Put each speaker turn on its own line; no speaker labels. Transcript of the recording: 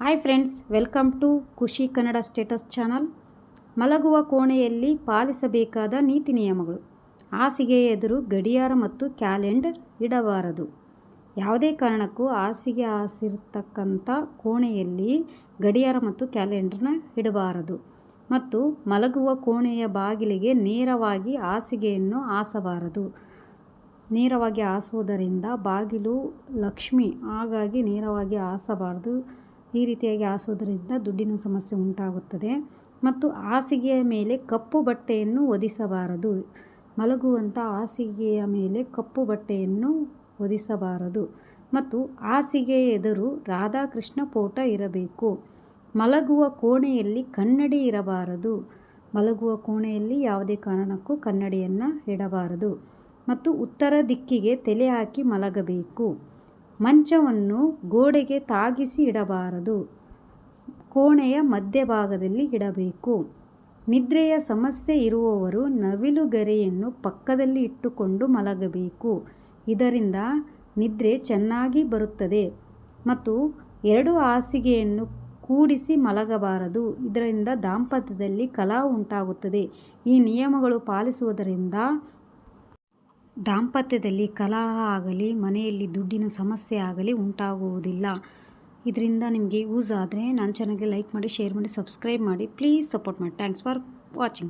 Hi friends, welcome to ಖುಷಿ Kannada status channel. ಮಲಗುವ ಕೋಣೆಯಲ್ಲಿ ಪಾಲಿಸಬೇಕಾದ ನೀತಿ ನಿಯಮಗಳು. ಹಾಸಿಗೆಯ ಎದುರು ಗಡಿಯಾರ ಮತ್ತು ಕ್ಯಾಲೆಂಡರ್ ಇಡಬಾರದು. ಯಾವುದೇ ಕಾರಣಕ್ಕೂ ಹಾಸಿಗೆ ಹಾಸಿರತಕ್ಕಂಥ ಕೋಣೆಯಲ್ಲಿ ಗಡಿಯಾರ ಮತ್ತು ಕ್ಯಾಲೆಂಡರ್ನ ಇಡಬಾರದು. ಮತ್ತು ಮಲಗುವ ಕೋಣೆಯ ಬಾಗಿಲಿಗೆ ನೇರವಾಗಿ ಹಾಸಿಗೆಯನ್ನು ಹಾಸಬಾರದು. ನೇರವಾಗಿ ಹಾಸುವುದರಿಂದ ಬಾಗಿಲು ಲಕ್ಷ್ಮಿ, ಹಾಗಾಗಿ ನೇರವಾಗಿ ಹಾಸಬಾರದು. ಈ ರೀತಿಯಾಗಿ ಹಾಸುವುದರಿಂದ ದುಡ್ಡಿನ ಸಮಸ್ಯೆ ಉಂಟಾಗುತ್ತದೆ. ಮತ್ತು ಹಾಸಿಗೆಯ ಮೇಲೆ ಕಪ್ಪು ಬಟ್ಟೆಯನ್ನು ಹೊದಿಸಬಾರದು. ಮಲಗುವಂಥ ಹಾಸಿಗೆಯ ಮೇಲೆ ಕಪ್ಪು ಬಟ್ಟೆಯನ್ನು ಹೊದಿಸಬಾರದು. ಮತ್ತು ಹಾಸಿಗೆಯ ಎದುರು ರಾಧಾಕೃಷ್ಣ ಫೋಟೋ ಇರಬೇಕು. ಮಲಗುವ ಕೋಣೆಯಲ್ಲಿ ಕನ್ನಡಿ ಇರಬಾರದು. ಮಲಗುವ ಕೋಣೆಯಲ್ಲಿ ಯಾವುದೇ ಕಾರಣಕ್ಕೂ ಕನ್ನಡಿಯನ್ನು ಇಡಬಾರದು. ಮತ್ತು ಉತ್ತರ ದಿಕ್ಕಿಗೆ ತಲೆ ಹಾಕಿ ಮಲಗಬೇಕು. ಮಂಚವನ್ನು ಗೋಡೆಗೆ ತಾಗಿಸಿ ಇಡಬಾರದು. ಕೋಣೆಯ ಮಧ್ಯಭಾಗದಲ್ಲಿ ಇಡಬೇಕು. ನಿದ್ರೆಯ ಸಮಸ್ಯೆ ಇರುವವರು ನವಿಲುಗರಿಯನ್ನು ಪಕ್ಕದಲ್ಲಿ ಇಟ್ಟುಕೊಂಡು ಮಲಗಬೇಕು. ಇದರಿಂದ ನಿದ್ರೆ ಚೆನ್ನಾಗಿ ಬರುತ್ತದೆ. ಮತ್ತು ಎರಡು ಹಾಸಿಗೆಯನ್ನು ಕೂಡಿಸಿ ಮಲಗಬಾರದು. ಇದರಿಂದ ದಾಂಪತ್ಯದಲ್ಲಿ ಕಲಹ ಉಂಟಾಗುತ್ತದೆ. ಈ ನಿಯಮಗಳು ಪಾಲಿಸುವುದರಿಂದ ದಾಂಪತ್ಯದಲ್ಲಿ ಕಲಹ ಆಗಲಿ, ಮನೆಯಲ್ಲಿ ದುಡ್ಡಿನ ಸಮಸ್ಯೆ ಆಗಲಿ ಉಂಟಾಗುವುದಿಲ್ಲ. ಇದರಿಂದ ನಿಮಗೆ ಯೂಸ್ ಆದರೆ ನನ್ನ ಚಾನಲ್ಗೆ ಲೈಕ್ ಮಾಡಿ, ಶೇರ್ ಮಾಡಿ, ಸಬ್ಸ್ಕ್ರೈಬ್ ಮಾಡಿ. ಪ್ಲೀಸ್ ಸಪೋರ್ಟ್ ಮಾಡಿ. Thanks for watching.